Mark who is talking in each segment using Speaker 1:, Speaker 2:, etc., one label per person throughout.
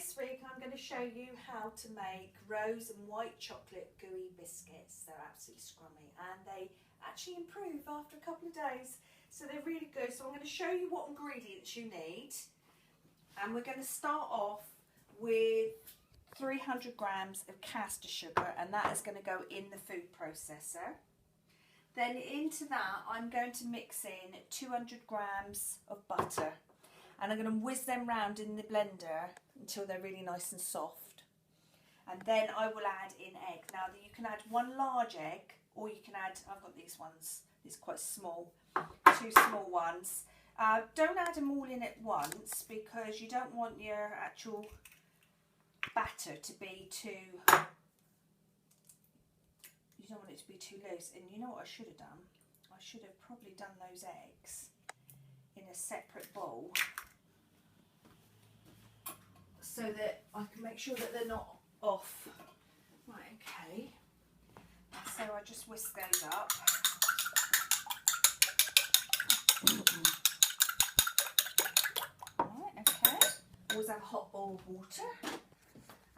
Speaker 1: this week I'm going to show you how to make rose and white chocolate gooey biscuits. They're absolutely scrummy and they actually improve after a couple of days. So they're really good. So I'm going to show you what ingredients you need. And we're going to start off with 300 grams of caster sugar, and that is going to go in the food processor. Then into that I'm going to mix in 200 grams of butter. And I'm going to whiz them round in the blender until they're really nice and soft. And then I will add in egg. Now you can add one large egg, or you can add, I've got these ones, these quite small, 2 small ones. Don't add them all in at once because you don't want your actual batter to be too, you don't want it to be too loose. And you know what I should have done? I should have probably done those eggs in a separate bowl, so that I can make sure that they're not off. Right, okay. So I just whisk those up. Right, okay. Always have a hot bowl of water.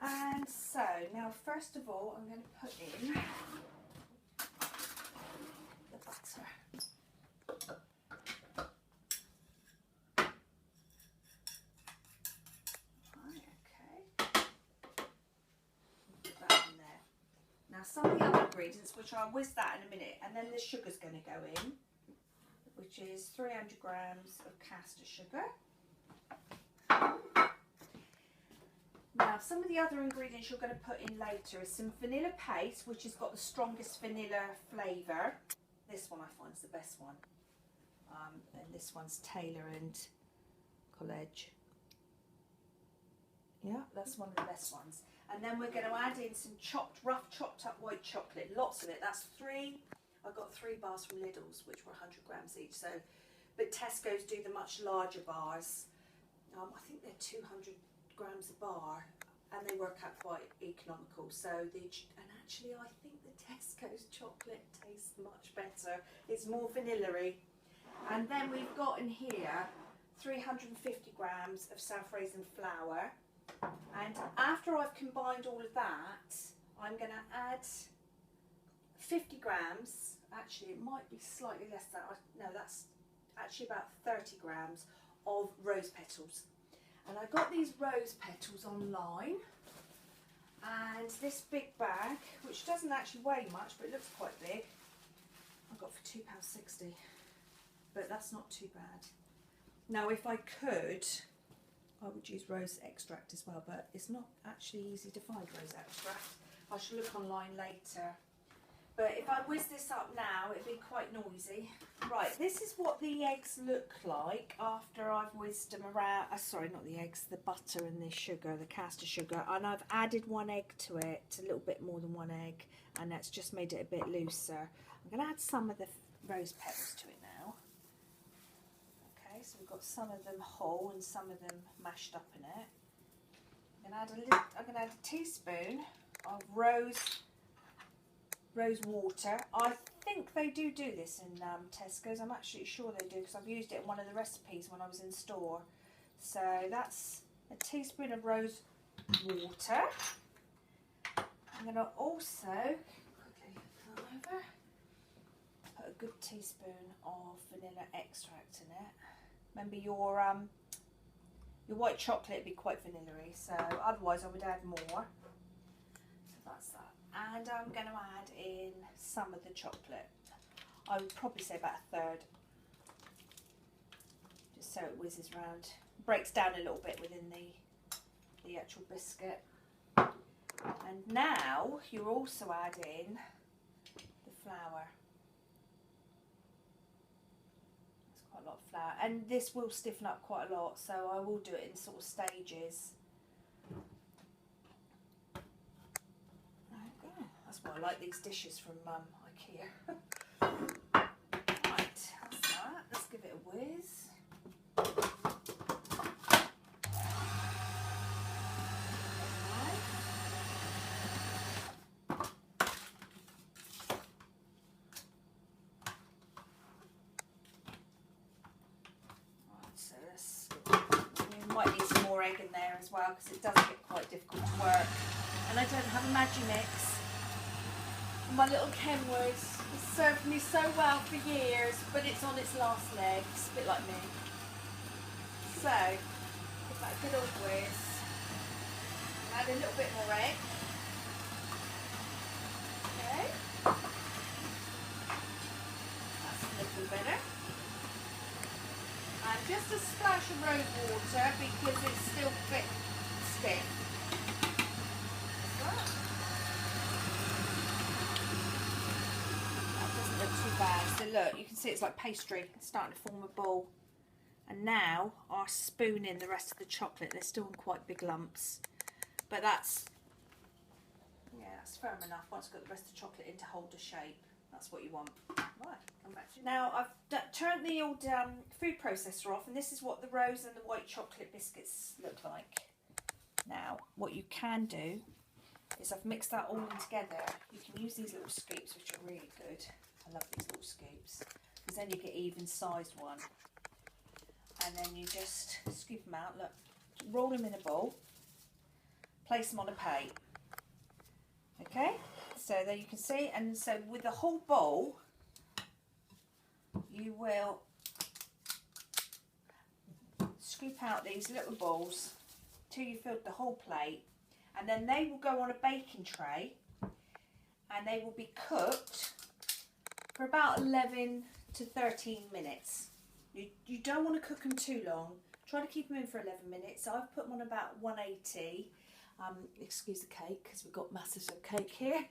Speaker 1: And so now first of all I'm going to put in the butter. Now some of the other ingredients, which I'll whiz that in a minute, and then the sugar's going to go in, which is 300 grams of caster sugar. Now some of the other ingredients you're going to put in later is some vanilla paste, which has got the strongest vanilla flavour. This one I find is the best one. And this one's Taylor and College. Yeah, that's one of the best ones. And then we're going to add in some rough chopped up white chocolate, lots of it. That's 3, I got 3 bars from Lidl's, which were 100 grams each. So, but Tesco's do the much larger bars. I think they're 200 grams a bar, and they work out quite economical. So and actually I think the Tesco's chocolate tastes much better. It's more vanilla-y. And then we've got in here 350 grams of self-raising flour. And after I've combined all of that, I'm going to add 50 grams, actually it might be slightly less than that, no, that's actually about 30 grams of rose petals. And I got these rose petals online, and this big bag, which doesn't actually weigh much but it looks quite big, I got for £2.60, but that's not too bad. Now if I could, I would use rose extract as well, but it's not actually easy to find rose extract. I shall look online later. But if I whiz this up now, it'd be quite noisy. Right, this is what the eggs look like after I've whizzed them around. Sorry, not the eggs, the butter and the sugar, the caster sugar. And I've added 1 egg to it, a little bit more than 1 egg, and that's just made it a bit looser. I'm going to add some of the rose petals to it now. So we've got some of them whole and some of them mashed up in it. I'm going to add a teaspoon of rose water. I think they do this in Tesco's. I'm actually sure they do because I've used it in one of the recipes when I was in store. So that's a teaspoon of rose water. I'm going to also quickly flip that over. Put a good teaspoon of vanilla extract in it. Remember your white chocolate would be quite vanilla-y, so otherwise I would add more. So that's that. And I'm going to add in some of the chocolate. I would probably say about 1/3, just so it whizzes around, breaks down a little bit within the actual biscuit. And now you're also adding the flour. A lot of flour, and this will stiffen up quite a lot, so I will do it in sort of stages. Okay. That's why I like these dishes from IKEA. Right, that's that. Let's give it a whiz. more egg in there as well because it does get quite difficult to work. And I don't have a Magimix. My little Kenwood has served me so well for years, but it's on its last legs, a bit like me. So, give that a good old whiz. Add a little bit more egg. Okay. That's a little better. And just a splash of rose water because it's still a bit stiff. Look too bad. So look, you can see it's like pastry. It's starting to form a ball. And now I'll spoon in the rest of the chocolate. They're still in quite big lumps. But that's, yeah, that's firm enough. Once I've got the rest of the chocolate in to hold a shape. That's what you want. Right, come back to you. Now I've turned the old food processor off, and this is what the rose and the white chocolate biscuits look like. Now, what you can do is I've mixed that all in together. You can use these little scoops, which are really good. I love these little scoops because then you get even sized one, and then you just scoop them out. Look, roll them in a bowl, place them on a plate. Okay, so there you can see, and so with the whole bowl, you will scoop out these little balls till you filled the whole plate, and then they will go on a baking tray, and they will be cooked for about 11 to 13 minutes. You don't want to cook them too long. Try to keep them in for 11 minutes. So I've put them on about 180. Excuse the cake because we've got masses of cake here.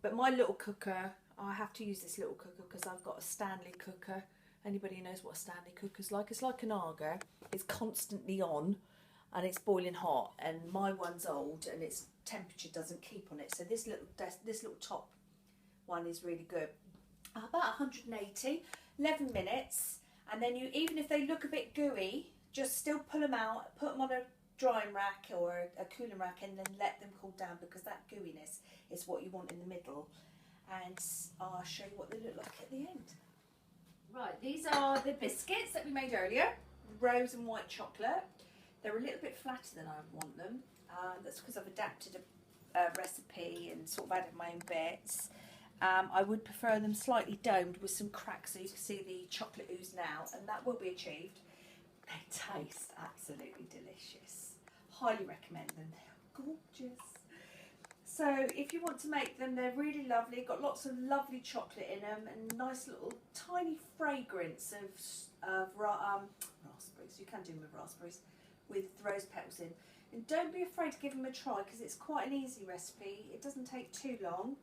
Speaker 1: But my little cooker, I have to use this little cooker because I've got a Stanley cooker. Anybody who knows what a Stanley cooker's like? It's like an Aga. It's constantly on and it's boiling hot. And my one's old and its temperature doesn't keep on it. So this little top one is really good. About 180, 11 minutes, and then you, even if they look a bit gooey, just still pull them out, put them on a drying rack or a cooling rack, and then let them cool down because that gooiness is what you want in the middle. And I'll show you what they look like at the end. Right, these are the biscuits that we made earlier, rose and white chocolate. They're a little bit flatter than I want them. That's because I've adapted a recipe and sort of added my own bits. I would prefer them slightly domed with some cracks so you can see the chocolate ooze now, and that will be achieved. They taste absolutely delicious. Highly recommend them. They're gorgeous. So if you want to make them, they're really lovely. Got lots of lovely chocolate in them and nice little tiny fragrance of raspberries. You can do them with raspberries with rose petals in. And don't be afraid to give them a try because it's quite an easy recipe. It doesn't take too long.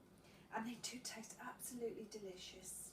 Speaker 1: And they do taste absolutely delicious.